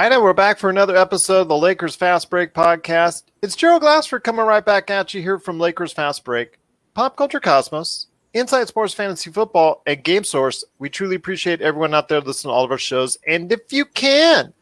right, and we're back for another episode of the Lakers Fast Break podcast. It's Gerald Glassford coming right back at you here from Lakers Fast Break, Pop Culture Cosmos, Inside Sports Fantasy Football, and Game Source. We truly appreciate everyone out there listening to all of our shows. And if you can,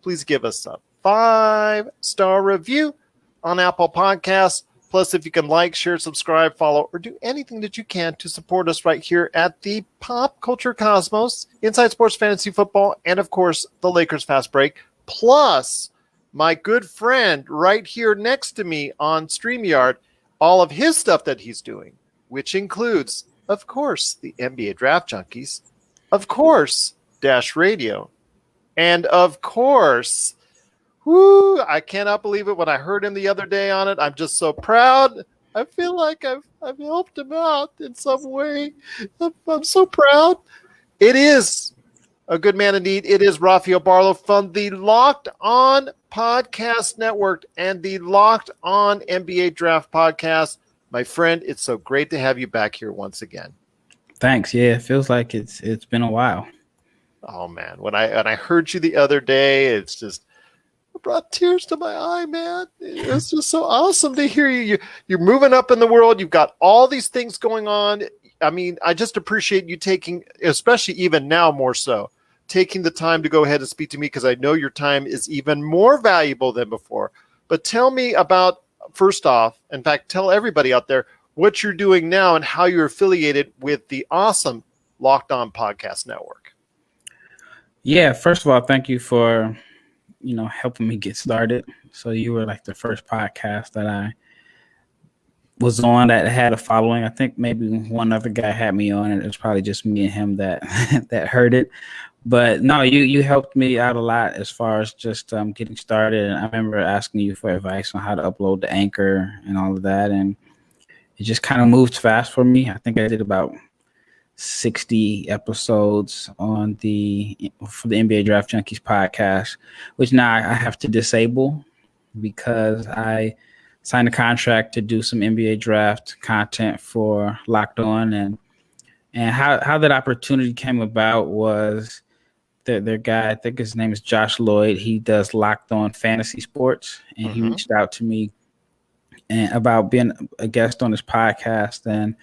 please give us a 5-star review on Apple Podcasts. Plus, if you can like, share, subscribe, follow, or do anything that you can to support us right here at the Pop Culture Cosmos, Inside Sports Fantasy Football, and, of course, the Lakers Fast Break. Plus, my good friend right here next to me on StreamYard, all of his stuff that he's doing, which includes, of course, the NBA Draft Junkies, of course, Dash Radio, and, of course... Woo! I cannot believe it when I heard him the other day on it. I'm just so proud. I feel like I've helped him out in some way. I'm so proud. It is a good man indeed. It is Rafael Barlowe from the Locked On Podcast Network and the Locked On NBA Draft Podcast. My friend, it's so great to have you back here once again. Thanks. Yeah, it feels like it's been a while. Oh man, when I heard you the other day, it's just brought tears to my eye, man. It's just so awesome to hear you. You're moving up in the world. You've got all these things going on. I mean, I just appreciate you taking, especially even now more so, taking the time to go ahead and speak to me because I know your time is even more valuable than before. But tell me about, first off, in fact, tell everybody out there what you're doing now and how you're affiliated with the awesome Locked On Podcast Network. Yeah, first of all, thank you for helping me get started. So you were like the first podcast that I was on that had a following. I think maybe one other guy had me on, and it was probably just me and him that that heard it. But no, you helped me out a lot as far as just getting started. And I remember asking you for advice on how to upload the Anchor and all of that, and it just kind of moved fast for me. I think I did about 60 episodes for the NBA Draft Junkies podcast, which now I have to disable because I signed a contract to do some NBA draft content for Locked On, and how that opportunity came about was their guy, I think his name is Josh Lloyd. He does Locked On Fantasy Sports, and he reached out to me about being a guest on his podcast, and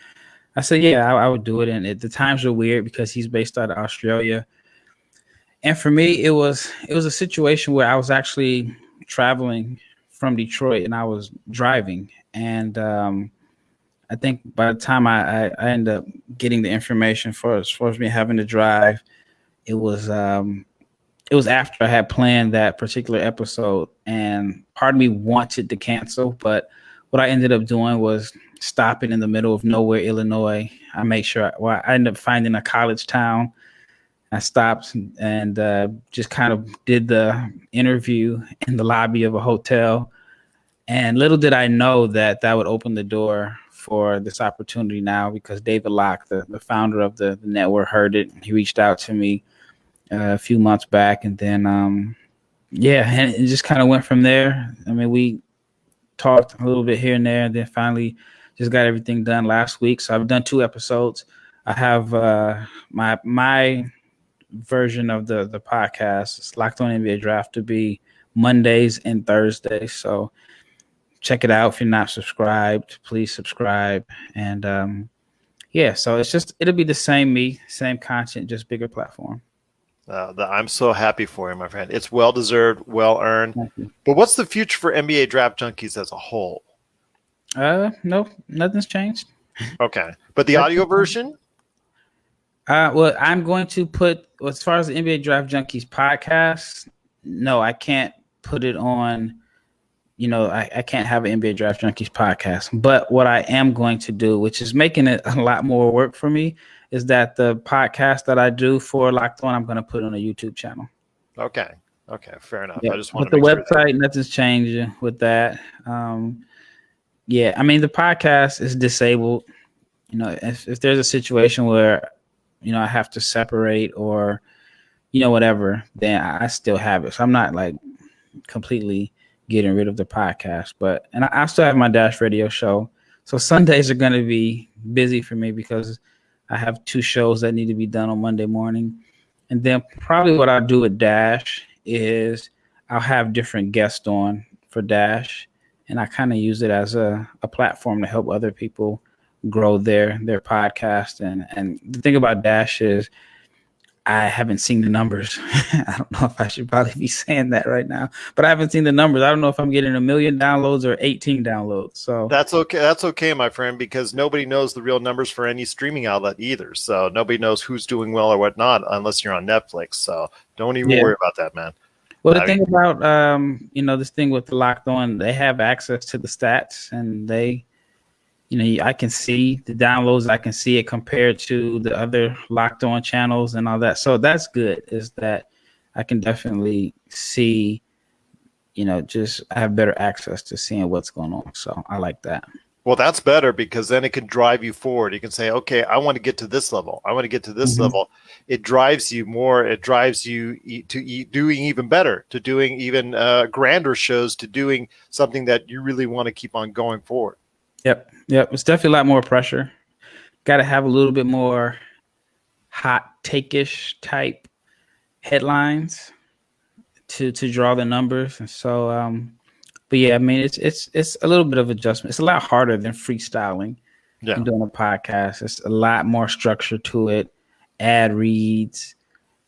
I said, yeah, I would do it. And the times were weird because he's based out of Australia. And for me, it was a situation where I was actually traveling from Detroit and I was driving. And I think by the time I ended up getting the information for me having to drive, it was after I had planned that particular episode. And part of me wanted to cancel, but what I ended up doing was stopping in the middle of nowhere, Illinois. I ended up finding a college town. I stopped and just kind of did the interview in the lobby of a hotel. And little did I know that would open the door for this opportunity now, because David Locke, the founder of the network, heard it. He reached out to me a few months back, and then, and it just kind of went from there. I mean, we talked a little bit here and there, and then finally just got everything done last week. So I've done 2 episodes. I have my version of the podcast. It's Locked On NBA Draft to be Mondays and Thursdays. So check it out. If you're not subscribed, please subscribe. And so it'll be the same content, just bigger platform. I'm so happy for you, my friend. It's well-deserved, well-earned. But what's the future for NBA Draft Junkies as a whole? No, nothing's changed. Okay. But the audio version? Well, I'm going to put, as far as the NBA Draft Junkies podcast, no, I can't put it on, I can't have an NBA Draft Junkies podcast. But what I am going to do, which is making it a lot more work for me, is that the podcast that I do for Locked On, I'm going to put on a YouTube channel. Okay, fair enough. Yeah. I just want to make sure the website, nothing's changing with that. I mean, the podcast is disabled. If there's a situation where, I have to separate or, whatever, then I still have it. So I'm not like completely getting rid of the podcast, and I still have my Dash Radio show. So Sundays are going to be busy for me because I have 2 shows that need to be done on Monday morning. And then probably what I'll do with Dash is I'll have different guests on for Dash, and I kind of use it as a platform to help other people grow their podcast. And the thing about Dash is I haven't seen the numbers. I don't know if I should probably be saying that right now, but I haven't seen the numbers. I don't know if I'm getting 1 million downloads or 18 downloads. So That's okay. That's okay, my friend, because nobody knows the real numbers for any streaming outlet either. So nobody knows who's doing well or whatnot unless you're on Netflix. So don't even worry about that, man. Well, the thing about this thing with the Locked On, they have access to the stats, and they, I can see the downloads. I can see it compared to the other Locked On channels and all that. So that's good. Is that I can definitely see, just I have better access to seeing what's going on. So I like that. Well, that's better because then it can drive you forward. You can say, okay, I want to get to this level. I want to get to this level. It drives you more. It drives you to doing even better, to doing even grander shows, to doing something that you really want to keep on going forward. Yep. It's definitely a lot more pressure. Got to have a little bit more hot take-ish type headlines to draw the numbers. And so, but yeah, I mean, it's a little bit of adjustment. It's a lot harder than freestyling and doing a podcast. It's a lot more structure to it, ad reads,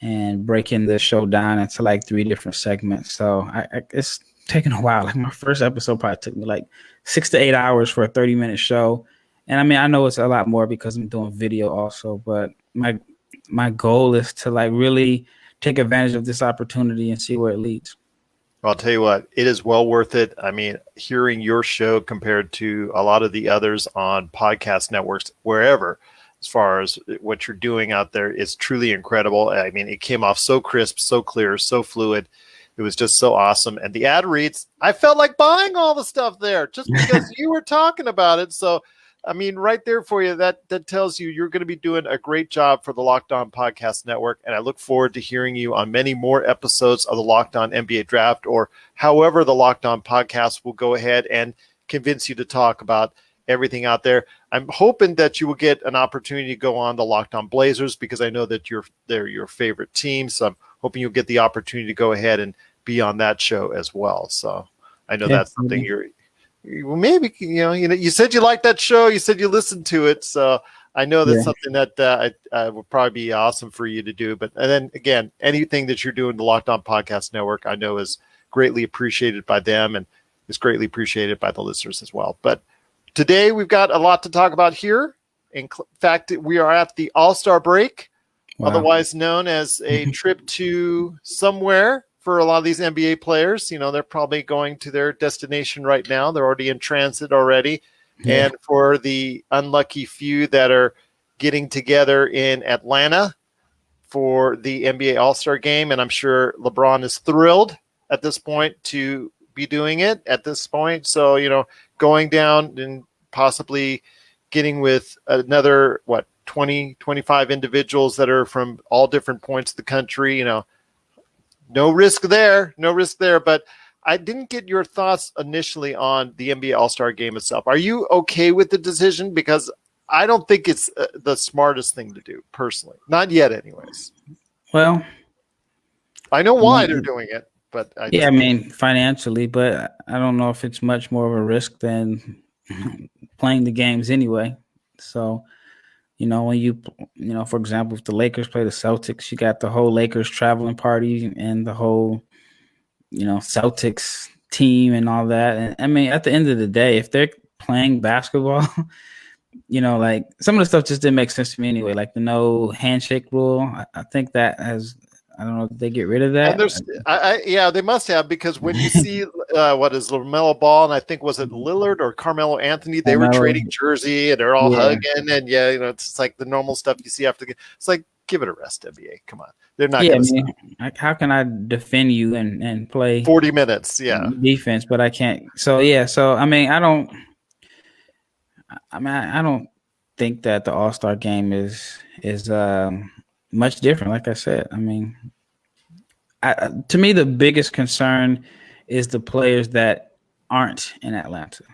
and breaking the show down into like 3 different segments. So it's taken a while. Like my first episode probably took me like 6 to 8 hours for a 30-minute show. And I mean, I know it's a lot more because I'm doing video also, but my goal is to like really take advantage of this opportunity and see where it leads. I'll tell you what, it is well worth it. I mean, hearing your show compared to a lot of the others on podcast networks, wherever, as far as what you're doing out there, is truly incredible. I mean, it came off so crisp, so clear, so fluid. It was just so awesome. And the ad reads, I felt like buying all the stuff there just because you were talking about it. So, I mean, right there for you, that tells you you're going to be doing a great job for the Locked On Podcast Network. And I look forward to hearing you on many more episodes of the Locked On NBA Draft, or however the Locked On Podcast will go ahead and convince you to talk about everything out there. I'm hoping that you will get an opportunity to go on the Locked On Blazers because I know that they're your favorite team. So I'm hoping you'll get the opportunity to go ahead and be on that show as well. So I know that's something maybe you said you liked that show. You said you listened to it. So I know that's something that would probably be awesome for you to do. But and then again, anything that you're doing the Locked On Podcast Network, I know is greatly appreciated by them and is greatly appreciated by the listeners as well. But today we've got a lot to talk about here. In fact, we are at the All-Star break, otherwise known as a trip to somewhere. For a lot of these NBA players, they're probably going to their destination right now. They're already in transit already. Yeah. And for the unlucky few that are getting together in Atlanta for the NBA All-Star game, and I'm sure LeBron is thrilled at this point to be doing it at this point. So, going down and possibly getting with another, 20, 25 individuals that are from all different points of the country, no risk there, but I didn't get your thoughts initially on the NBA All-Star game itself. Are you okay with the decision? Because I don't think it's the smartest thing to do, personally. Not yet, anyways. Well, I know why they're doing it, but I mean, financially, but I don't know if it's much more of a risk than playing the games anyway. So, when you for example, if the Lakers play the Celtics, you got the whole Lakers traveling party and the whole, Celtics team and all that. And I mean, at the end of the day, if they're playing basketball, like some of the stuff just didn't make sense to me anyway. Like the no handshake rule. I think that I don't know if they get rid of that. And they must have, because when you see what is LaMelo Ball, and I think was it Lillard or Carmelo Anthony, they were trading jersey and they're all hugging, and it's like the normal stuff you see after. It's like, give it a rest, NBA. Come on, they're not. Yeah, how can I defend you and play 40 minutes? Yeah, defense, but I can't. So I mean, I don't think that the All-Star game is much different. Like I said, I mean, to me, the biggest concern is the players that aren't in Atlanta,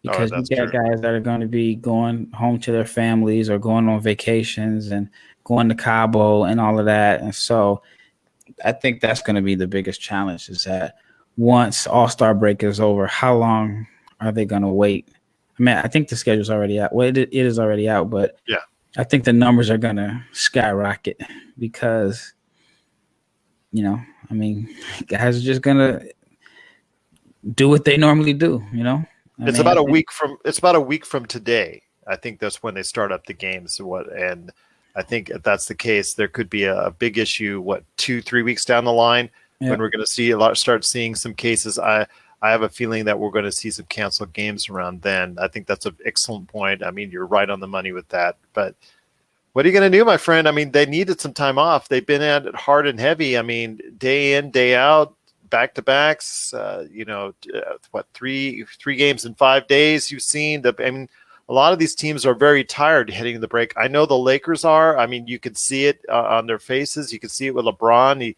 because you got guys that are going to be going home to their families or going on vacations and going to Cabo and all of that. And so I think that's going to be the biggest challenge is that once All-Star break is over, how long are they going to wait? I mean, I think the schedule's already out. Well, it is already out, but Yeah. I think the numbers are going to skyrocket because, I mean, guys are just going to do what they normally do, It's about a week from today. I think that's when they start up the games. And I think if that's the case, there could be a big issue. 2-3 weeks down the line when we're going to start seeing some cases. I have a feeling that we're going to see some canceled games around then. I think that's an excellent point. I mean, you're right on the money with that. But what are you going to do, my friend? I mean, they needed some time off. They've been at it hard and heavy. I mean, day in, day out. Back-to-backs, three games in 5 days you've seen. I mean, a lot of these teams are very tired heading to the break. I know the Lakers are. I mean, you can see it on their faces. You can see it with LeBron.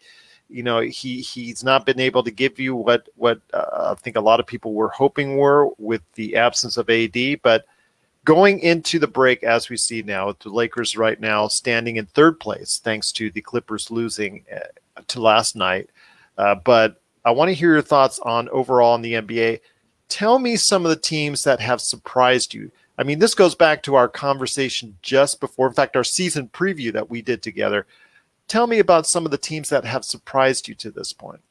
He's not been able to give you what I think a lot of people were hoping were with the absence of AD. But going into the break, as we see now, the Lakers right now standing in third place thanks to the Clippers losing to last night. But I want to hear your thoughts on overall in the NBA. Tell me some of the teams that have surprised you. I mean, this goes back to our conversation just before, in fact, our season preview that we did together. Tell me about some of the teams that have surprised you to this point.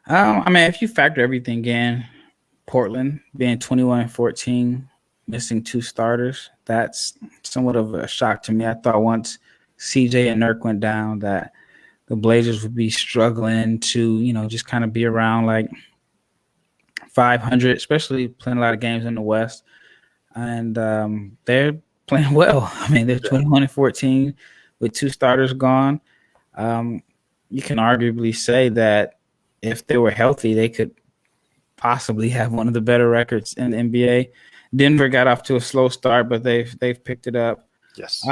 I mean, if you factor everything in, Portland being 21-14, missing 2 starters, that's somewhat of a shock to me. I thought once CJ and Nurk went down that the Blazers would be struggling to, just kind of be around like 500, especially playing a lot of games in the West. And they're playing well. I mean, they're 21-14 with 2 starters gone. You can arguably say that if they were healthy, they could possibly have one of the better records in the NBA. Denver got off to a slow start, but they've picked it up. Yes.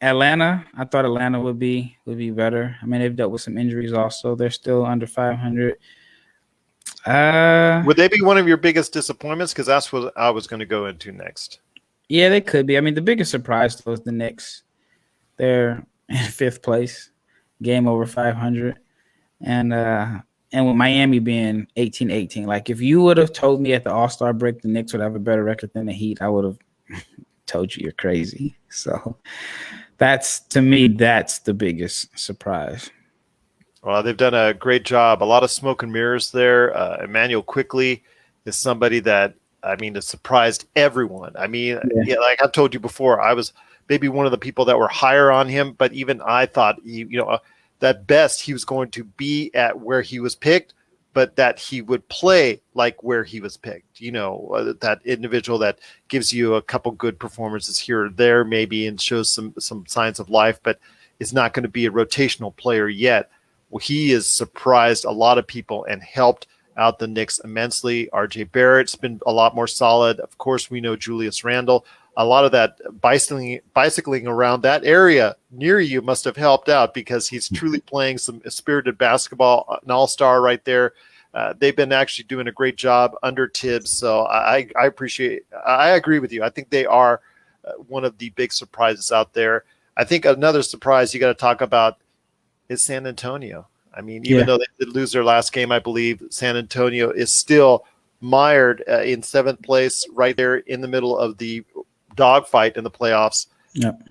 Atlanta, I thought Atlanta would be better. I mean, they've dealt with some injuries also. They're still under 500. Would they be one of your biggest disappointments? Because that's what I was going to go into next. Yeah, they could be. I mean, the biggest surprise was the Knicks. They're in 5th place, game over 500. And with Miami being 18-18, like if you would have told me at the All-Star break the Knicks would have a better record than the Heat, I would have told you you're crazy. So that's the biggest surprise. Well, they've done a great job. A lot of smoke and mirrors there. Emmanuel Quickly is somebody that, I mean, has surprised everyone. I mean, like I've told you before, I was maybe one of the people that were higher on him, but even I thought, that best he was going to be at where he was picked, but that he would play like where he was picked. That individual that gives you a couple good performances here or there maybe and shows some signs of life, but is not going to be a rotational player yet. Well, he has surprised a lot of people and helped out the Knicks immensely. RJ Barrett's been a lot more solid. Of course, we know Julius Randle. A lot of that bicycling around that area near you must have helped out because he's truly playing some spirited basketball, an all-star right there. They've been actually doing a great job under Tibbs. So I agree with you. I think they are one of the big surprises out there. I think another surprise you got to talk about is San Antonio. I mean, even though they did lose their last game, I believe San Antonio is still mired in 7th place right there in the middle of the dogfight in the playoffs. Yep.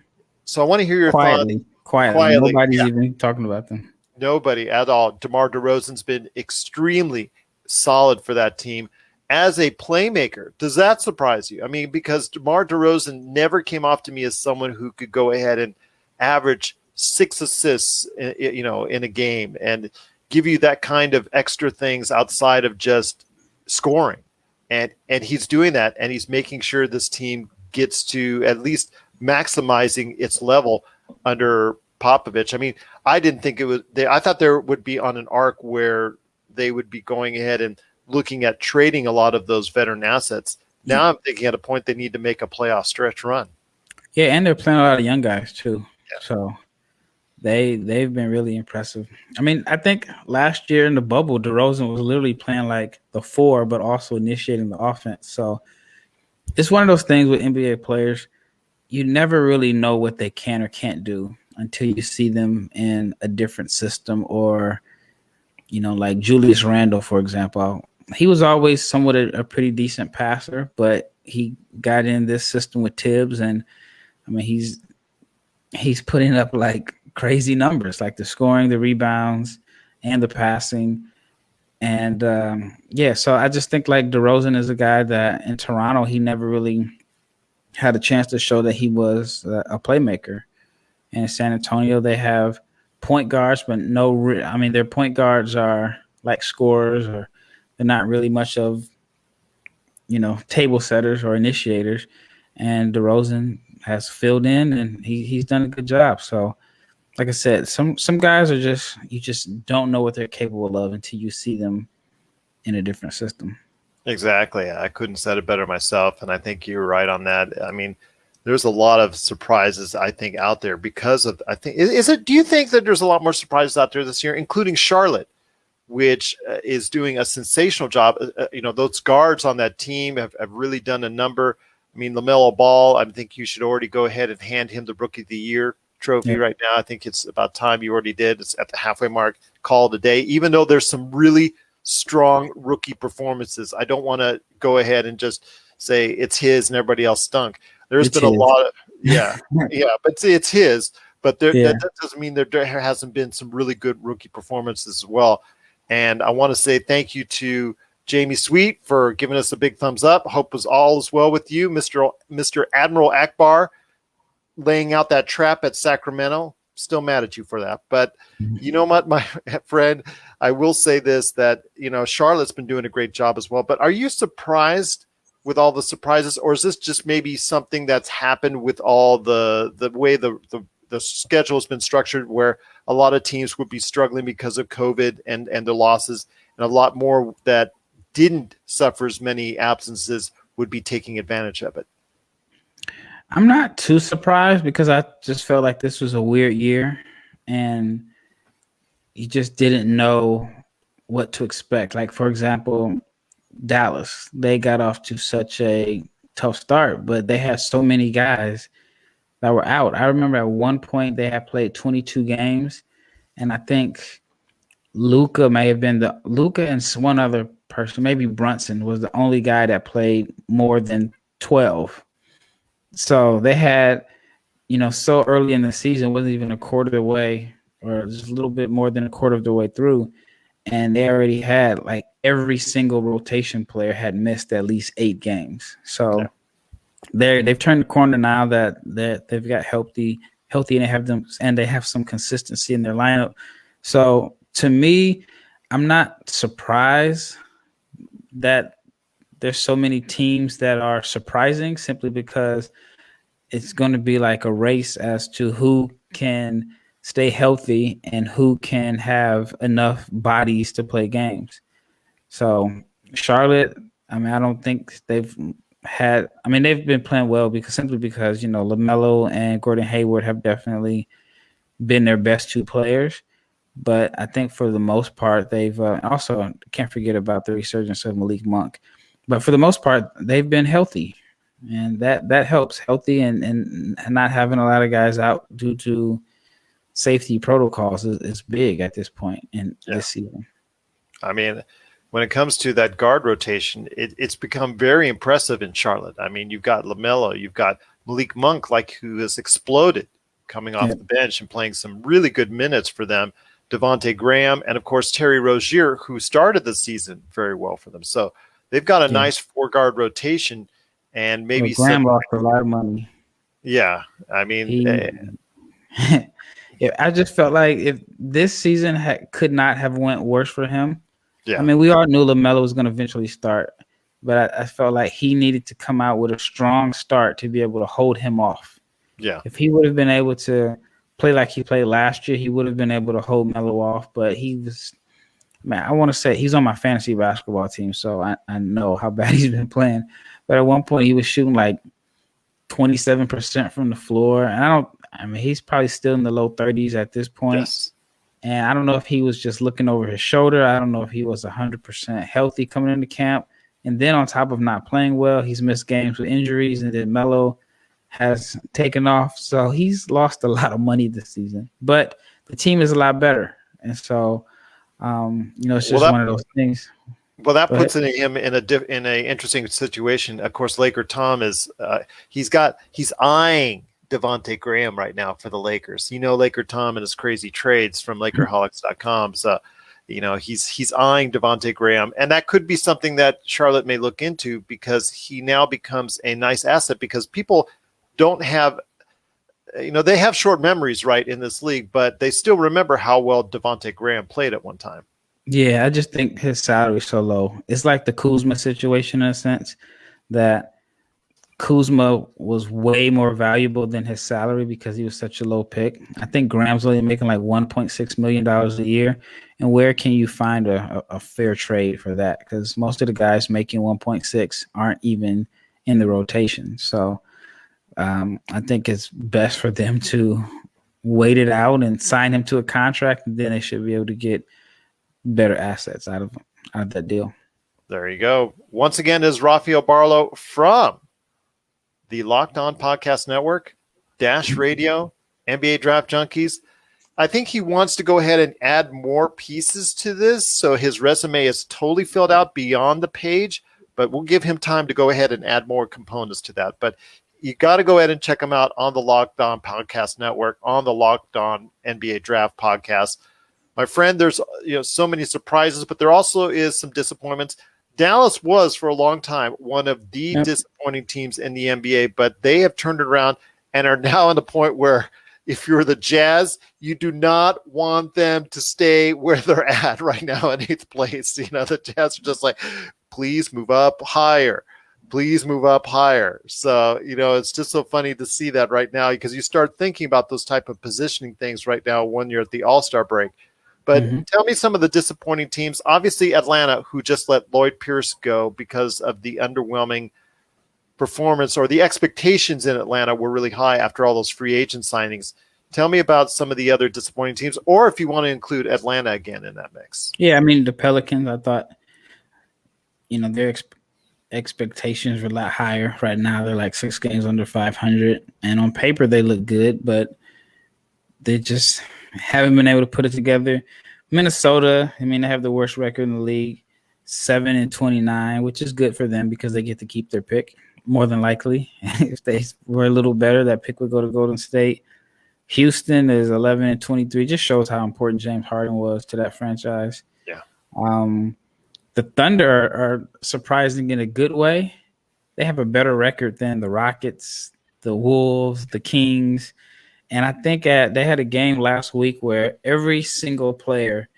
So I want to hear your thoughts. Quietly. Nobody's even talking about them. Nobody at all. DeMar DeRozan's been extremely solid for that team as a playmaker. Does that surprise you? I mean, because DeMar DeRozan never came off to me as someone who could go ahead and average 6 assists, in a game and give you that kind of extra things outside of just scoring. And he's doing that, and he's making sure this team gets to at least maximizing its level under Popovich. I mean, I didn't think it was – I thought there would be on an arc where they would be going ahead and looking at trading a lot of those veteran assets. Now I'm thinking at a point they need to make a playoff stretch run. Yeah, and they're playing a lot of young guys too. Yeah. So they've been really impressive. I mean, I think last year in the bubble, DeRozan was literally playing like the 4, but also initiating the offense. So it's one of those things with NBA players, you never really know what they can or can't do until you see them in a different system, or like Julius Randle, for example. He was always somewhat a pretty decent passer, but he got in this system with Tibbs, and I mean he's putting up like crazy numbers, like the scoring, the rebounds, and the passing. And so I just think like DeRozan is a guy that in Toronto he never really had a chance to show that he was a playmaker. And in San Antonio they have point guards, but their point guards are like scorers, or they're not really much of table setters or initiators. And DeRozan has filled in, and he's done a good job. So, like I said, some guys are you just don't know what they're capable of until you see them in a different system. Exactly. I couldn't have said it better myself, and I think you're right on that. I mean, there's a lot of surprises, I think, out there because of, I think, do you think that there's a lot more surprises out there this year, including Charlotte, which is doing a sensational job? Those guards on that team have really done a number. I mean, LaMelo Ball, I think you should already go ahead and hand him the Rookie of the Year trophy right now. I think it's about time you already did. It's at the halfway mark. Call it a day, even though there's some really strong rookie performances. I don't want to go ahead and just say it's his and everybody else stunk. There's been a lot of, but it's his. But that doesn't mean there hasn't been some really good rookie performances as well. And I want to say thank you to Jamie Sweet for giving us a big thumbs up. Hope all is well with you, Mr. Admiral Akbar, laying out that trap at Sacramento. Still mad at you for that. But you know what, my friend, I will say this, that, Charlotte's been doing a great job as well. But are you surprised with all the surprises, or is this just maybe something that's happened with all the way the schedule has been structured, where a lot of teams would be struggling because of COVID and their losses, and a lot more that didn't suffer as many absences would be taking advantage of it? I'm not too surprised, because I just felt like this was a weird year and you just didn't know what to expect. Like, for example, Dallas, they got off to such a tough start, but they had so many guys that were out. I remember at one point they had played 22 games, and I think Luka and one other person, maybe Brunson, was the only guy that played more than 12. So they had, so early in the season, wasn't even a quarter of the way, or just a little bit more than a quarter of the way through, and they already had like every single rotation player had missed at least 8 games. So they've turned the corner now that they've got healthy, and they have some consistency in their lineup. So to me, I'm not surprised that there's so many teams that are surprising, simply because it's going to be like a race as to who can stay healthy and who can have enough bodies to play games. So Charlotte, I don't think they've been playing well because LaMelo and Gordon Hayward have definitely been their best 2 players. But I think for the most part, they've also can't forget about the resurgence of Malik Monk. But for the most part, they've been healthy, and that helps. Healthy and not having a lot of guys out due to safety protocols is big at this point in this season. I mean, when it comes to that guard rotation, it's become very impressive in Charlotte. I mean, you've got LaMelo, you've got Malik Monk, who has exploded coming off the bench and playing some really good minutes for them. Devontae Graham, and of course Terry Rozier, who started the season very well for them. So they've got a nice 4-guard rotation, and maybe Graham lost a lot of money. Yeah, I mean, I just felt like if this season could not have went worse for him. Yeah, I mean, we all knew LaMelo was going to eventually start, but I felt like he needed to come out with a strong start to be able to hold him off. Yeah, if he would have been able to play like he played last year, he would have been able to hold Melo off. But he was, I want to say he's on my fantasy basketball team, so I know how bad he's been playing. But at one point, he was shooting like 27% from the floor, and he's probably still in the low 30s at this point. Yes. And I don't know if he was just looking over his shoulder. I don't know if he was 100% healthy coming into camp. And then on top of not playing well, he's missed games with injuries. And then Melo has taken off. So he's lost a lot of money this season, but the team is a lot better. And so, it's just one of those things. Well, that puts him in a interesting situation. Of course, Laker Tom is he's eyeing Devontae Graham right now for the Lakers. Laker Tom and his crazy trades from LakerHolics.com. So, he's eyeing Devontae Graham, and that could be something that Charlotte may look into because he now becomes a nice asset because people don't have. They have short memories, right, in this league, but they still remember how well Devontae Graham played at one time. Yeah, I just think his salary is so low. It's like the Kuzma situation in a sense that Kuzma was way more valuable than his salary because he was such a low pick. I think Graham's only making like $1.6 million a year. And where can you find a fair trade for that? Because most of the guys making 1.6 aren't even in the rotation. So I think it's best for them to wait it out and sign him to a contract, and then they should be able to get better assets out of that deal. There you go. Once again, is Rafael Barlowe from the Locked On Podcast Network, Dash Radio, NBA Draft Junkies. I think he wants to go ahead and add more pieces to this, so his resume is totally filled out beyond the page, but we'll give him time to go ahead and add more components to that. But you got to go ahead and check him out on the Locked On Podcast Network, on the Locked On NBA Draft Podcast. My friend, there's so many surprises, but there also is some disappointments. Dallas was for a long time one of the disappointing teams in the NBA, but they have turned it around and are now at the point where if you're the Jazz, you do not want them to stay where they're at right now in 8th place. The Jazz are just like, please move up higher. Please move up higher. So, it's just so funny to see that right now because you start thinking about those type of positioning things right now when you're at the All-Star break. But tell me some of the disappointing teams. Obviously, Atlanta, who just let Lloyd Pierce go because of the underwhelming performance, or the expectations in Atlanta were really high after all those free agent signings. Tell me about some of the other disappointing teams, or if you want to include Atlanta again in that mix. Yeah, I mean, the Pelicans, I thought, their expectations were a lot higher. Right now, they're like 6 games under 500. And on paper, they look good, but they just haven't been able to put it together. Minnesota, they have the worst record in the league, 7-29, which is good for them because they get to keep their pick more than likely. If they were a little better, that pick would go to Golden State. Houston is 11-23. Just shows how important James Harden was to that franchise. Yeah. The Thunder are surprising in a good way. They have a better record than the Rockets, the Wolves, the Kings. And I think they had a game last week where every single player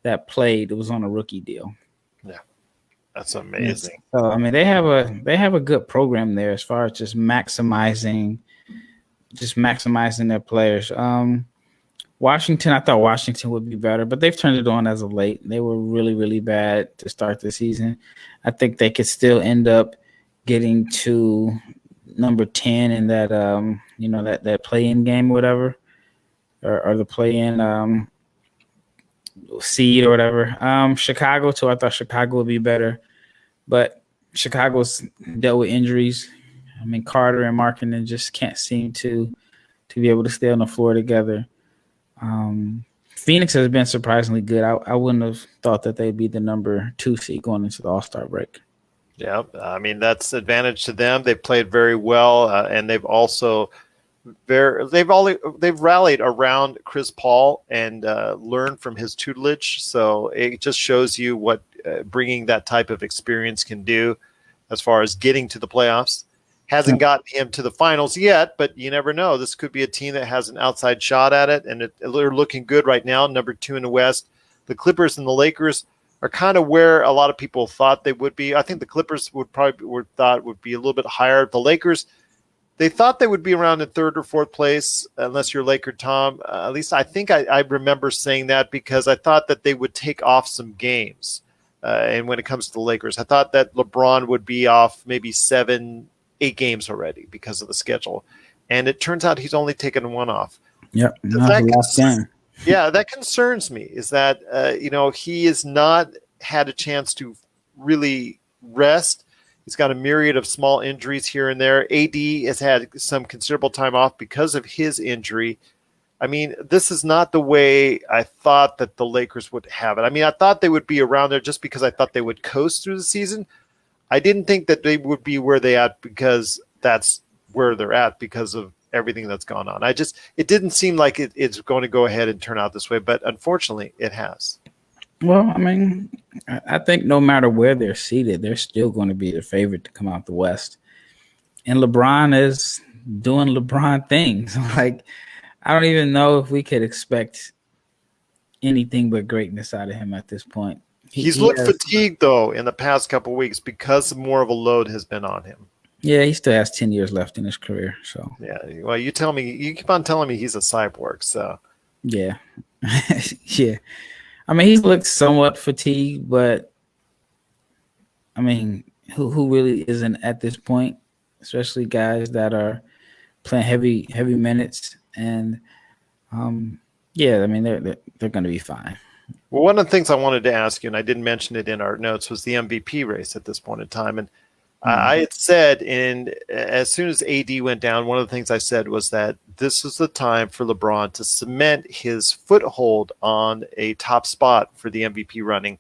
that played was on a rookie deal. Yeah, that's amazing. So they have a good program there as far as just maximizing their players. Washington, I thought Washington would be better, but they've turned it on as of late. They were really, really bad to start the season. I think they could still end up getting to number 10 in that that play-in game or whatever, or the play-in seed or whatever. Chicago too. I thought Chicago would be better, but Chicago's dealt with injuries. Carter and Markkanen just can't seem to be able to stay on the floor together. Phoenix has been surprisingly good. I wouldn't have thought that they'd be the number 2 seed going into the All-Star break. Yeah, that's advantage to them. They've played very well, and they've also they've rallied around Chris Paul and learned from his tutelage. So it just shows you what bringing that type of experience can do as far as getting to the playoffs. Hasn't gotten him to the finals yet, but you never know. This could be a team that has an outside shot at it, and they're looking good right now, number 2 in the West. The Clippers and the Lakers are kind of where a lot of people thought they would be. I think the Clippers would be a little bit higher. The Lakers, they thought they would be around in 3rd or 4th place, unless you're Laker Tom. At least I think I remember saying that because I thought that they would take off some games. And when it comes to the Lakers, I thought that LeBron would be off maybe 7-8 games already because of the schedule. And it turns out he's only taken 1 off. Yep. That concerns me is that, he has not had a chance to really rest. He's got a myriad of small injuries here and there. AD has had some considerable time off because of his injury. I mean, this is not the way I thought that the Lakers would have it. I mean, I thought they would be around there just because I thought they would coast through the season. I didn't think that they would be where they at because that's where they're at because of everything that's gone on. It didn't seem like it's going to go ahead and turn out this way, but unfortunately it has. Well, I mean, I think no matter where they're seated, they're still going to be the favorite to come out the West. And LeBron is doing LeBron things. Like, I don't even know if we could expect anything but greatness out of him at this point. He's looked fatigued, though, in the past couple of weeks because more of a load has been on him. Yeah, he still has 10 years left in his career. So yeah, well, you keep on telling me he's a cyborg. So yeah, yeah. I mean, he's looked somewhat fatigued, but I mean, who really isn't at this point? Especially guys that are playing heavy minutes, and yeah, I mean they're going to be fine. Well, one of the things I wanted to ask you, and I didn't mention it in our notes, was the MVP race at this point in time. And I had said, as soon as AD went down, one of the things I said was that this was the time for LeBron to cement his foothold on a top spot for the MVP running.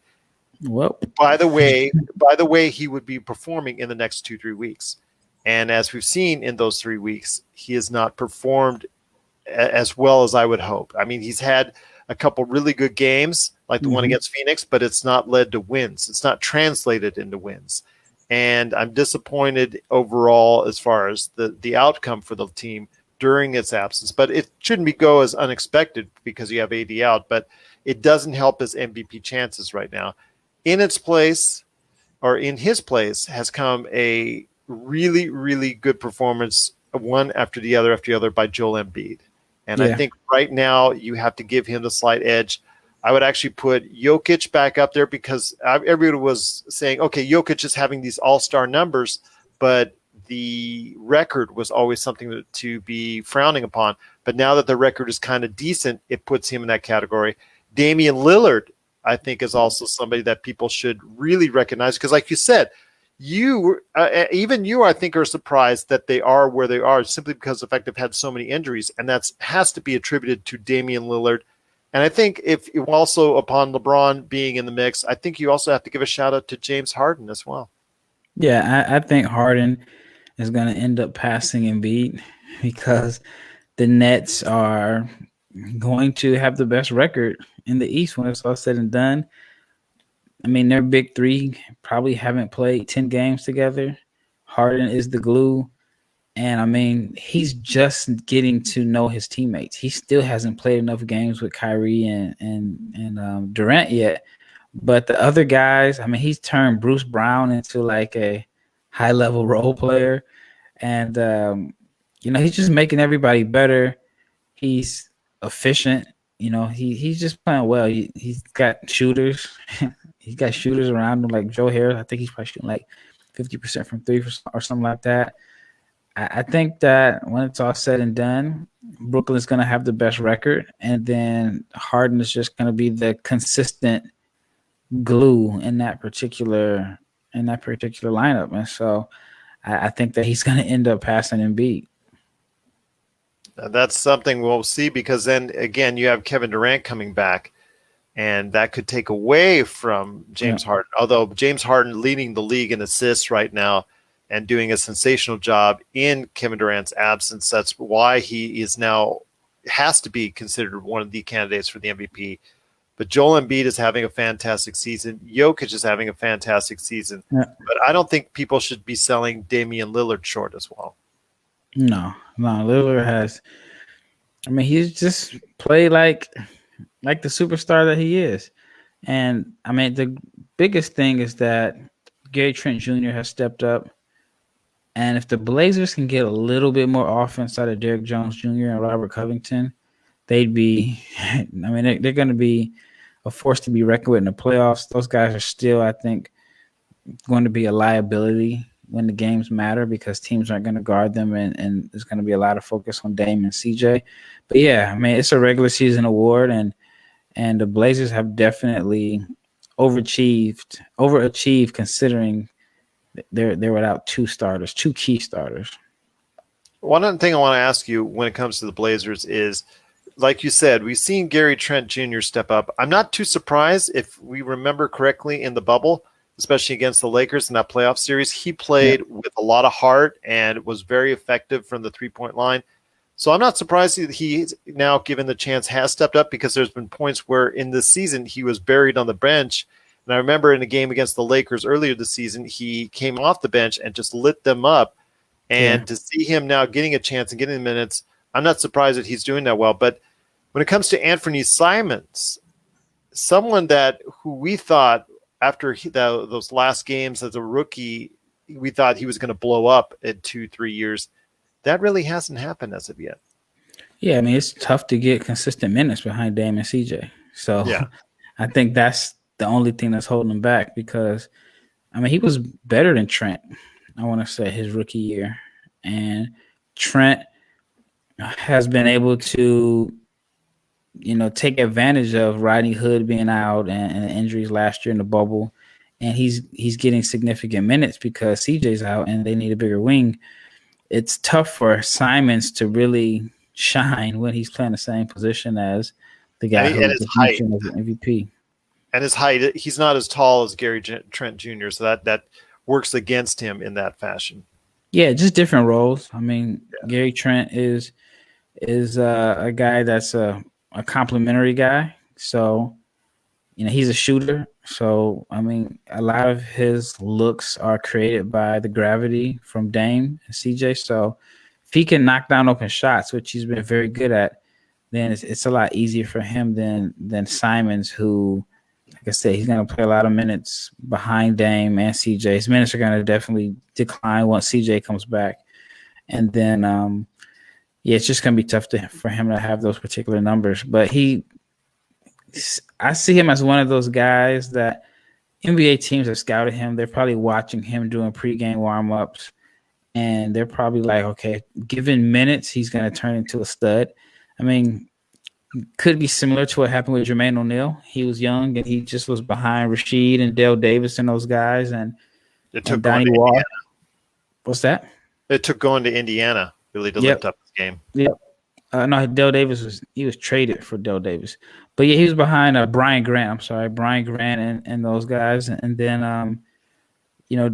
Well, by the way, he would be performing in the next 2-3 weeks. And as we've seen in those 3 weeks, he has not performed as well as I would hope. I mean, he's had a couple really good games, like the one against Phoenix, but it's not led to wins. It's not translated into wins. And I'm disappointed overall as far as the outcome for the team during its absence. But it shouldn't go as unexpected because you have AD out, but it doesn't help his MVP chances right now. In his place has come a really, really good performance, one after the other by Joel Embiid. And I think right now you have to give him the slight edge. I would actually put Jokic back up there because everyone was saying, okay, Jokic is having these all-star numbers, but the record was always something to be frowning upon. But now that the record is kind of decent, it puts him in that category. Damien Lillard, I think, is also somebody that people should really recognize because, like you said, even you, I think, are surprised that they are where they are simply because of the fact they've had so many injuries, and that has to be attributed to Damian Lillard. And I think if you also, upon LeBron being in the mix, I think you also have to give a shout out to James Harden as well. Yeah, I think Harden is going to end up passing Embiid because the Nets are going to have the best record in the East when it's all said and done. I mean, their big three probably haven't played 10 games together. Harden is the glue. And, I mean, he's just getting to know his teammates. He still hasn't played enough games with Kyrie and Durant yet. But the other guys, I mean, he's turned Bruce Brown into like a high-level role player. And, he's just making everybody better. He's efficient. He's just playing well. He's got shooters. He's got shooters around him like Joe Harris. I think he's probably shooting like 50% from three or something like that. I think that when it's all said and done, Brooklyn's going to have the best record, and then Harden is just going to be the consistent glue in that particular lineup. And so I think that he's going to end up passing Embiid. That's something we'll see because then, again, you have Kevin Durant coming back, and that could take away from James Harden. Although James Harden leading the league in assists right now and doing a sensational job in Kevin Durant's absence. That's why he is now has to be considered one of the candidates for the MVP. But Joel Embiid is having a fantastic season. Jokic is having a fantastic season. Yeah. But I don't think people should be selling Damian Lillard short as well. No. Lillard has – I mean, he's just played like the superstar that he is. And, I mean, the biggest thing is that Gary Trent Jr. has stepped up. And if the Blazers can get a little bit more offense out of Derrick Jones Jr. and Robert Covington, they'd be – I mean, they're going to be a force to be reckoned with in the playoffs. Those guys are still, I think, going to be a liability when the games matter because teams aren't going to guard them, and there's going to be a lot of focus on Dame and CJ. But, yeah, I mean, it's a regular season award, and the Blazers have definitely overachieved considering they're without two key starters. One other thing I want to ask you when it comes to the Blazers is, like you said, we've seen Gary Trent Jr. step up. I'm not too surprised if we remember correctly in the bubble, especially against the Lakers in that playoff series. He played with a lot of heart and was very effective from the three-point line. So I'm not surprised that he's now, given the chance, has stepped up, because there's been points where in this season he was buried on the bench. And I remember in a game against the Lakers earlier this season, he came off the bench and just lit them up. And to see him now getting a chance and getting the minutes, I'm not surprised that he's doing that well. But when it comes to Anthony Simons, someone who we thought after those last games as a rookie, we thought he was going to blow up in 2-3 years. That really hasn't happened as of yet. Yeah, I mean, it's tough to get consistent minutes behind Dame and CJ. So I think that's the only thing that's holding him back, because, I mean, he was better than Trent, I want to say, his rookie year. And Trent has been able to, take advantage of Rodney Hood being out and injuries last year in the bubble. And he's getting significant minutes because CJ's out and they need a bigger wing. It's tough for Simons to really shine when he's playing the same position as the guy who was mentioned as the MVP. And his height, he's not as tall as Gary Trent Jr., so that works against him in that fashion. Yeah, just different roles. I mean, Gary Trent is a guy that's a complimentary guy. So, he's a shooter. So, I mean, a lot of his looks are created by the gravity from Dame and CJ. So, if he can knock down open shots, which he's been very good at, then it's a lot easier for him than Simons, who, like I said, he's going to play a lot of minutes behind Dame and CJ. His minutes are going to definitely decline once CJ comes back. And then, it's just going to be tough for him to have those particular numbers. But I see him as one of those guys that NBA teams have scouted him. They're probably watching him doing pregame warm-ups, and they're probably like, okay, given minutes, he's going to turn into a stud. I mean, could be similar to what happened with Jermaine O'Neal. He was young, and he just was behind Rasheed and Dale Davis and those guys. And it took Donnie Wall. What's that? It took going to Indiana really to lift up his game. Yep. No, Dale Davis was traded for Dale Davis. But yeah, he was behind Brian Grant and those guys. And then,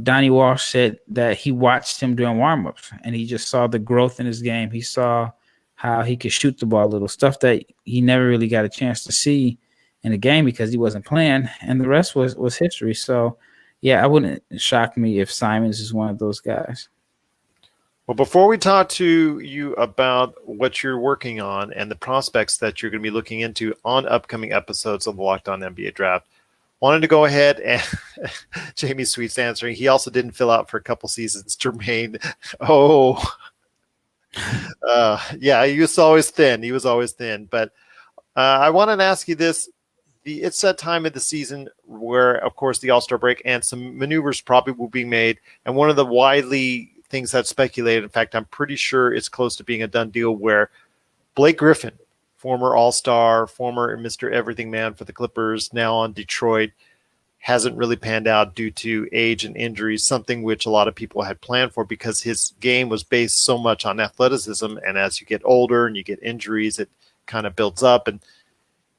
Donnie Walsh said that he watched him doing warm-ups, and he just saw the growth in his game. He saw how he could shoot the ball a little, stuff that he never really got a chance to see in the game because he wasn't playing, and the rest was history. So, yeah, I wouldn't shock me if Simons is one of those guys. Well, before we talk to you about what you're working on and the prospects that you're going to be looking into on upcoming episodes of the Locked On NBA Draft, wanted to go ahead and Jamie Sweet's answering. He also didn't fill out for a couple seasons. Jermaine, he was always thin. But I wanted to ask you this. It's that time of the season where, of course, the All-Star break and some maneuvers probably will be made. And one of the widely things that's speculated, in fact, I'm pretty sure it's close to being a done deal, where Blake Griffin, former All-Star, former Mr. Everything Man for the Clippers, now on Detroit, hasn't really panned out due to age and injuries, something which a lot of people had planned for because his game was based so much on athleticism. And as you get older and you get injuries, it kind of builds up. And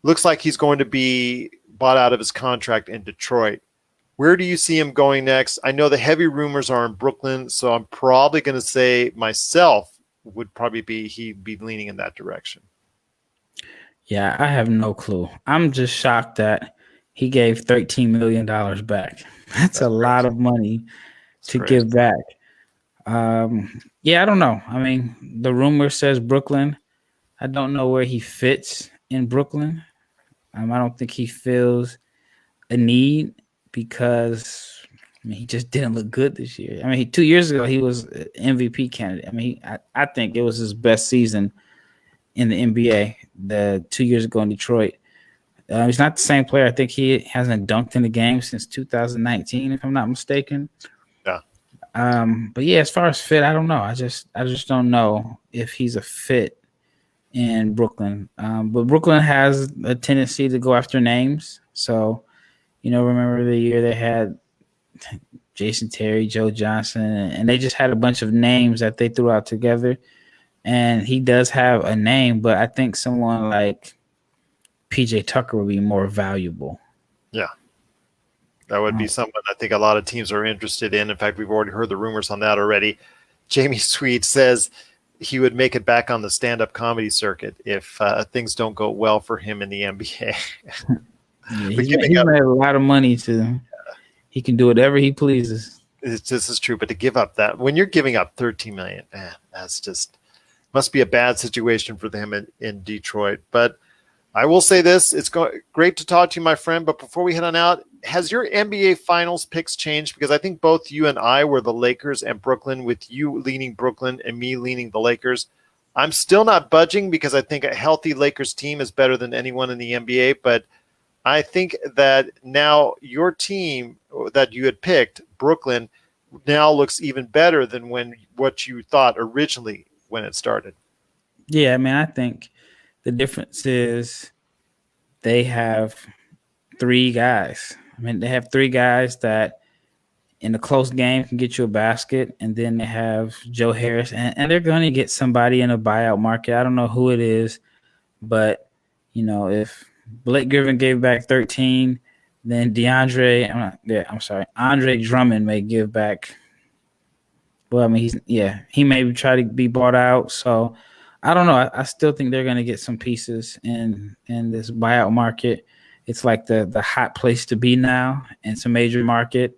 looks like he's going to be bought out of his contract in Detroit. Where do you see him going next? I know the heavy rumors are in Brooklyn, so I'm probably going to say myself would probably be he'd be leaning in that direction. Yeah, I have no clue. I'm just shocked that he gave $13 million back. That's a lot of money to give back. I don't know. I mean, the rumor says Brooklyn. I don't know where he fits in Brooklyn. I don't think he feels a need because he just didn't look good this year. 2 years ago, he was an MVP candidate. I think it was his best season in the NBA, the 2 years ago in Detroit. He's not the same player. I think he hasn't dunked in the game since 2019, if I'm not mistaken. Yeah. But yeah, as far as fit, I don't know. I just don't know if he's a fit in Brooklyn. But Brooklyn has a tendency to go after names. So, remember the year they had Jason Terry, Joe Johnson, and they just had a bunch of names that they threw out together. And he does have a name, but I think someone like PJ Tucker would be more valuable. Yeah. That would be someone I think a lot of teams are interested in. In fact, we've already heard the rumors on that already. Jamie Sweet says he would make it back on the stand-up comedy circuit if things don't go well for him in the NBA. He might have a lot of money he can do whatever he pleases. This is true, but to give up that, when you're giving up $13 million, man, that's just must be a bad situation for them in Detroit. But I will say this, it's great to talk to you, my friend. But before we head on out, has your NBA Finals picks changed? Because I think both you and I were the Lakers and Brooklyn, with you leaning Brooklyn and me leaning the Lakers. I'm still not budging because I think a healthy Lakers team is better than anyone in the NBA. But I think that now your team that you had picked, Brooklyn, now looks even better than what you thought originally when it started. Yeah, I mean, I think the difference is they have three guys. I mean, they have three guys that in a close game can get you a basket, and then they have Joe Harris, and they're going to get somebody in a buyout market. I don't know who it is, but, if Blake Griffin gave back 13, then Andre Drummond may give back. Well, I mean, he may try to be bought out. So I don't know. I still think they're going to get some pieces in this buyout market. It's like the hot place to be now. And it's a major market,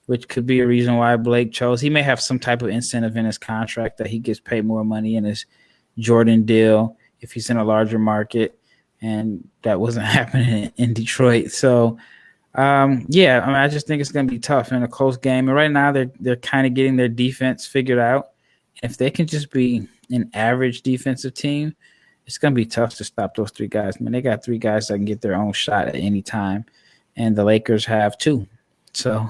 which could be a reason why Blake chose. He may have some type of incentive in his contract that he gets paid more money in his Jordan deal if he's in a larger market. And that wasn't happening in Detroit. So, I just think it's going to be tough in a close game. And right now they're kind of getting their defense figured out. If they can just be an average defensive team, it's going to be tough to stop those three guys. I mean, they got three guys that can get their own shot at any time, and the Lakers have two. So,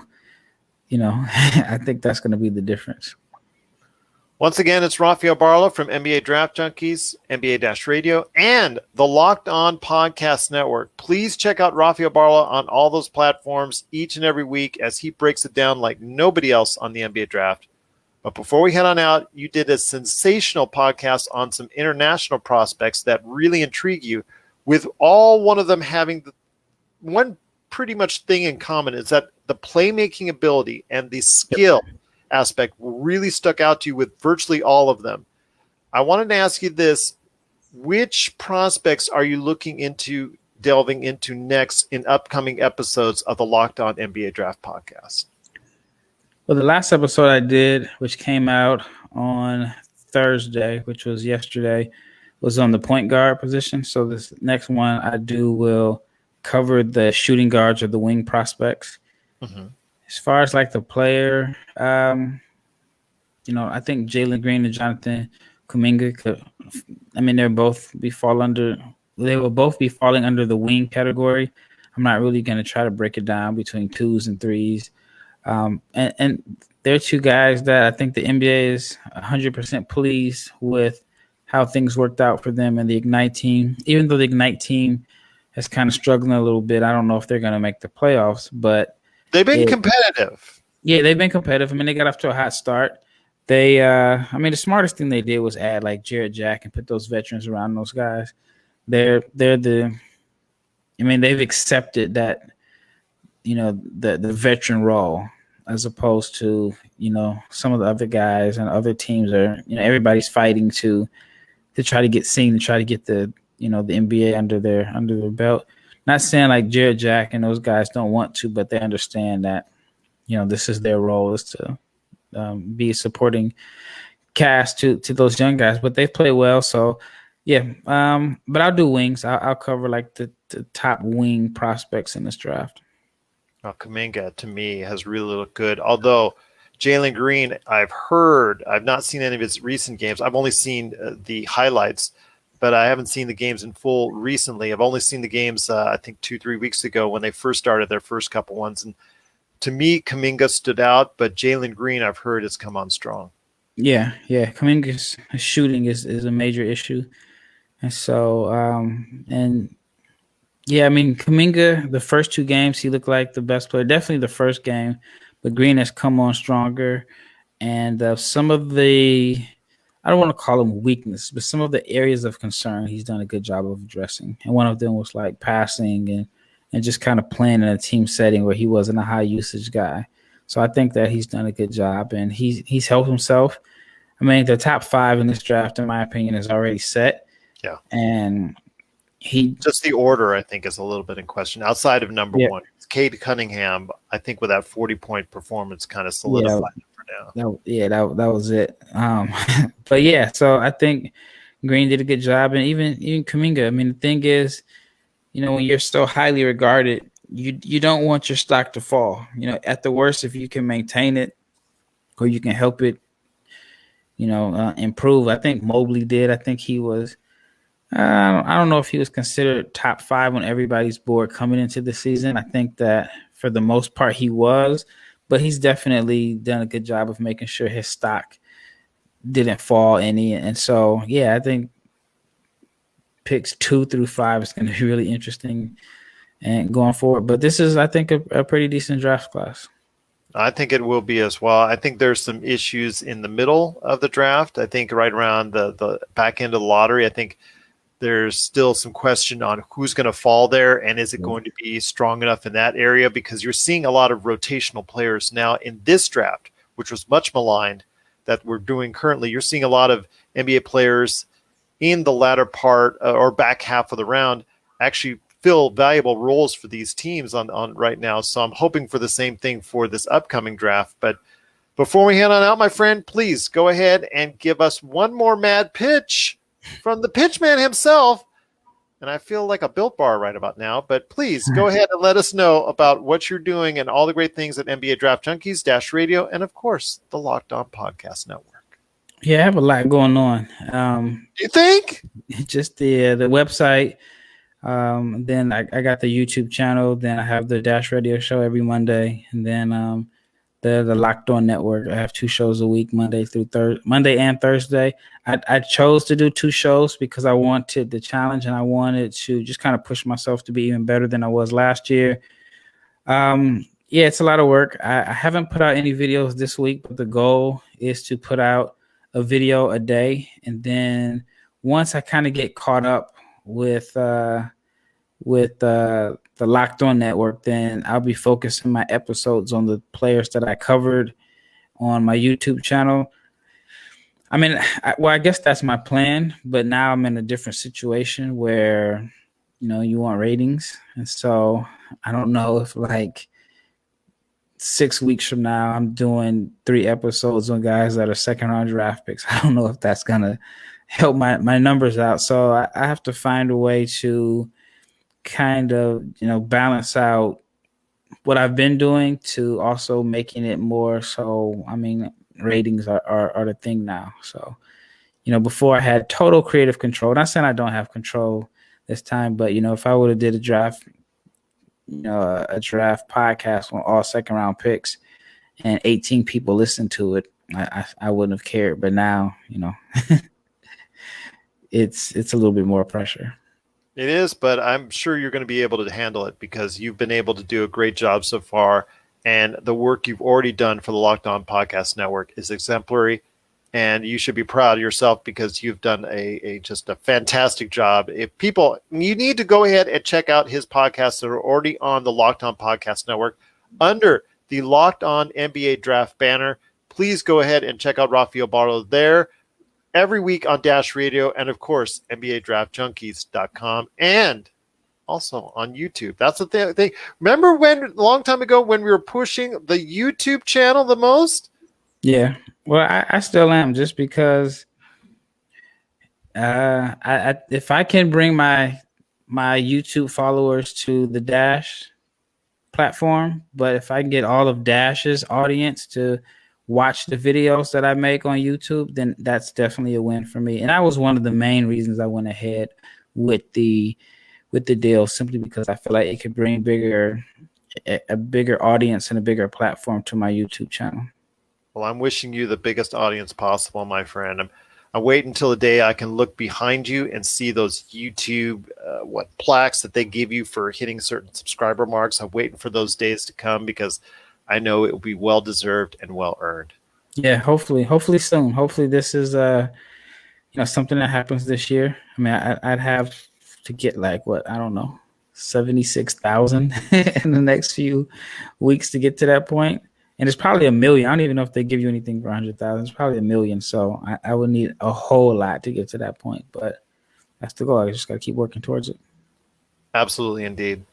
I think that's going to be the difference. Once again, it's Rafael Barlowe from NBA Draft Junkies, NBA-Radio, and the Locked On Podcast Network. Please check out Rafael Barlowe on all those platforms each and every week as he breaks it down like nobody else on the NBA Draft. But before we head on out, you did a sensational podcast on some international prospects that really intrigue you, with one of them having one pretty much thing in common, is that the playmaking ability and the skill aspect really stuck out to you with virtually all of them. I wanted to ask you this: which prospects are you looking into delving into next in upcoming episodes of the Locked On NBA Draft podcast? Well, the last episode I did, which came out on Thursday, which was yesterday, was on the point guard position. So this next one I do will cover the shooting guards or the wing prospects. Mm-hmm. As far as like the player, I think Jalen Green and Jonathan Kuminga they will both be falling under the wing category. I'm not really going to try to break it down between twos and threes. And they're two guys that I think the NBA is 100% pleased with how things worked out for them in the Ignite team. Even though the Ignite team is kind of struggling a little bit, I don't know if they're going to make the playoffs, but they've been competitive. Yeah, they've been competitive. I mean, they got off to a hot start. The smartest thing they did was add like Jarrett Jack and put those veterans around those guys. They've accepted that, the veteran role, as opposed to, some of the other guys and other teams are, everybody's fighting to try to get seen, to try to get the NBA under their belt. Not saying like Jarrett Jack and those guys don't want to, but they understand that, this is their role, is to be a supporting cast to those young guys. But they've played well, so yeah. But I'll do wings. I'll cover like the top wing prospects in this draft. Well, Kuminga to me has really looked good. Although Jalen Green, I've not seen any of his recent games. I've only seen the highlights, but I haven't seen the games in full recently. I've only seen the games, I think 2-3 weeks ago when they first started their first couple ones. And to me, Kuminga stood out, but Jalen Green, I've heard, has come on strong. Yeah. Kuminga's shooting is a major issue. And so, Kuminga, the first two games, he looked like the best player. Definitely the first game. but Green has come on stronger. And some of the, I don't want to call them weakness, but some of the areas of concern he's done a good job of addressing. And one of them was like passing and just kind of playing in a team setting where he wasn't a high usage guy. So I think that he's done a good job, and he's helped himself. I mean, the top 5 in this draft, in my opinion, is already set. Yeah. And just the order, I think, is a little bit in question. Outside of number 1, Cade Cunningham, I think with that 40-point performance kind of solidified it for now. That was it. But yeah, so I think Green did a good job, and even Kuminga. I mean, the thing is, when you're so highly regarded, you don't want your stock to fall. At the worst, if you can maintain it or you can help it, improve. I think Mobley did. I think he was. I don't know if he was considered top 5 on everybody's board coming into the season. I think that for the most part he was, but he's definitely done a good job of making sure his stock didn't fall any. And so, I think picks 2 through 5 is going to be really interesting and going forward. But this is, I think, a pretty decent draft class. I think it will be as well. I think there's some issues in the middle of the draft. I think right around the back end of the lottery, I think there's still some question on who's going to fall there, and is it going to be strong enough in that area, because you're seeing a lot of rotational players now in this draft, which was much maligned, that we're doing currently. You're seeing a lot of NBA players in the latter part or back half of the round actually fill valuable roles for these teams on right now. So I'm hoping for the same thing for this upcoming draft. But before we head on out, my friend, please go ahead and give us one more mad pitch from the pitch man himself. And I feel like a Built Bar right about now, but please go ahead and let us know about what you're doing and all the great things at NBA Draft Junkies, Dash Radio, and of course, the Locked On Podcast Network. Yeah, I have a lot going on. You think? Just the website. Then I got the YouTube channel. Then I have the Dash Radio show every Monday, and then the Locked On Network. I have 2 shows a week, Monday and Thursday. I chose to do 2 shows because I wanted the challenge, and I wanted to just kind of push myself to be even better than I was last year. It's a lot of work. I haven't put out any videos this week, but the goal is to put out a video a day, and then once I kind of get caught up with the Locked On Network, then I'll be focusing my episodes on the players that I covered on my YouTube channel. I mean, I guess that's my plan, but now I'm in a different situation where, you want ratings. And so I don't know if like 6 weeks from now, I'm doing 3 episodes on guys that are second-round draft picks. I don't know if that's going to help my numbers out. So I have to find a way to kind of, balance out what I've been doing to also making it more so. I mean, ratings are the thing now. So, before I had total creative control. Not saying I don't have control this time, but, if I would have did a draft, a draft podcast on all second round picks and 18 people listened to it, I wouldn't have cared. But now, it's a little bit more pressure. It is, but I'm sure you're going to be able to handle it because you've been able to do a great job so far. And the work you've already done for the Locked On Podcast Network is exemplary. And you should be proud of yourself because you've done just a fantastic job. If people, you need to go ahead and check out his podcasts that are already on the Locked On Podcast Network under the Locked On NBA Draft banner. Please go ahead and check out Rafael Barlowe there every week on Dash Radio, and of course, NBADraftJunkies.com, and also on YouTube. That's the thing. Remember a long time ago when we were pushing the YouTube channel the most? Yeah. Well, I still am, just because if I can bring my YouTube followers to the Dash platform, but if I can get all of Dash's audience to watch the videos that I make on YouTube, then that's definitely a win for me. And that was one of the main reasons I went ahead with the deal, simply because I feel like it could bring a bigger audience and a bigger platform to my YouTube channel. Well, I'm wishing you the biggest audience possible, my friend. I wait until the day I can look behind you and see those YouTube plaques that they give you for hitting certain subscriber marks. I'm waiting for those days to come because I know it will be well deserved and well earned. Yeah, hopefully soon. Hopefully this is something that happens this year. I mean, I'd have to get like what, I don't know, 76,000 in the next few weeks to get to that point. And it's probably 1 million. I don't even know if they give you anything for 100,000. It's probably 1 million. So I would need a whole lot to get to that point. But that's the goal. I just got to keep working towards it. Absolutely, indeed.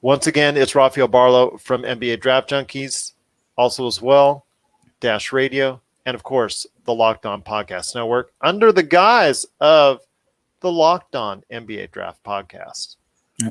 Once again, it's Rafael Barlowe from NBA Draft Junkies, also as well, Dash Radio, and of course, the Locked On Podcast Network, under the guise of the Locked On NBA Draft Podcast.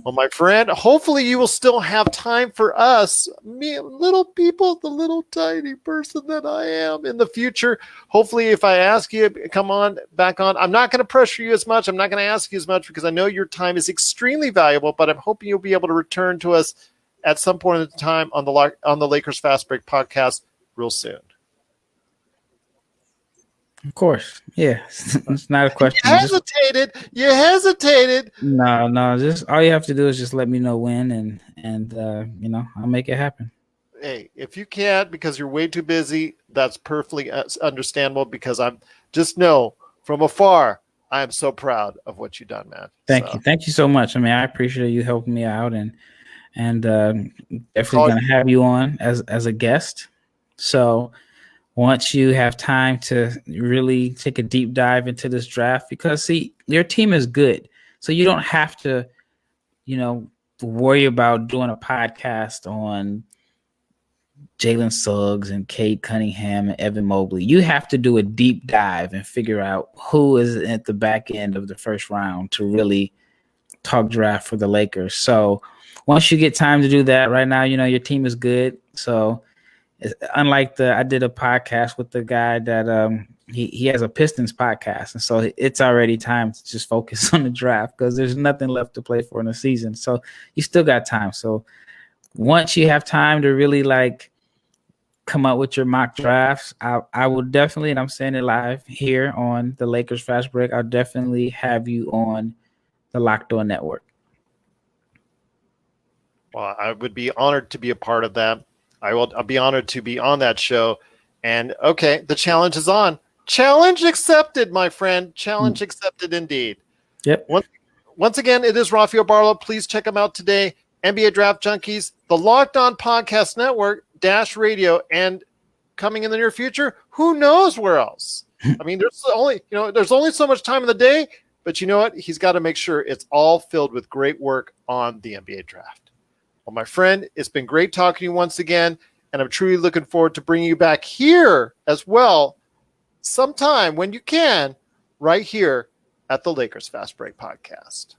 Well, my friend, hopefully you will still have time for us, me, little people, the little tiny person that I am in the future. Hopefully, if I ask you, come on, back on. I'm not going to pressure you as much. I'm not going to ask you as much because I know your time is extremely valuable, but I'm hoping you'll be able to return to us at some point in time on the Lakers Fast Break podcast real soon. Of course. Yeah. It's not a question. You hesitated. No. Just all you have to do is just let me know when and I'll make it happen. Hey, if you can't because you're way too busy, that's perfectly understandable because I'm just know from afar, I am so proud of what you've done, man. Thank you. Thank you so much. I mean, I appreciate you helping me out and definitely going to have you on as a guest. So once you have time to really take a deep dive into this draft, because see, your team is good. So you don't have to, worry about doing a podcast on Jalen Suggs and Cade Cunningham and Evan Mobley. You have to do a deep dive and figure out who is at the back end of the first round to really talk draft for the Lakers. So once you get time to do that, right now, your team is good. So unlike I did a podcast with the guy that he has a Pistons podcast, and so it's already time to just focus on the draft because there's nothing left to play for in the season. So you still got time. So once you have time to really come up with your mock drafts, I will definitely, and I'm saying it live here on the Lakers Fast Break, I'll definitely have you on the Locked On Network. Well, I would be honored to be a part of that. I'll be honored to be on that show. And okay, the challenge is on. Challenge accepted, my friend. Challenge accepted indeed. Yep. Once again, it is Rafael Barlowe. Please check him out today. NBA Draft Junkies, the Locked On Podcast Network, Dash Radio, and coming in the near future, who knows where else? I mean, there's only so much time in the day, but you know what? He's got to make sure it's all filled with great work on the NBA Draft. Well, my friend, it's been great talking to you once again, and I'm truly looking forward to bringing you back here as well sometime when you can, right here at the Lakers Fast Break Podcast.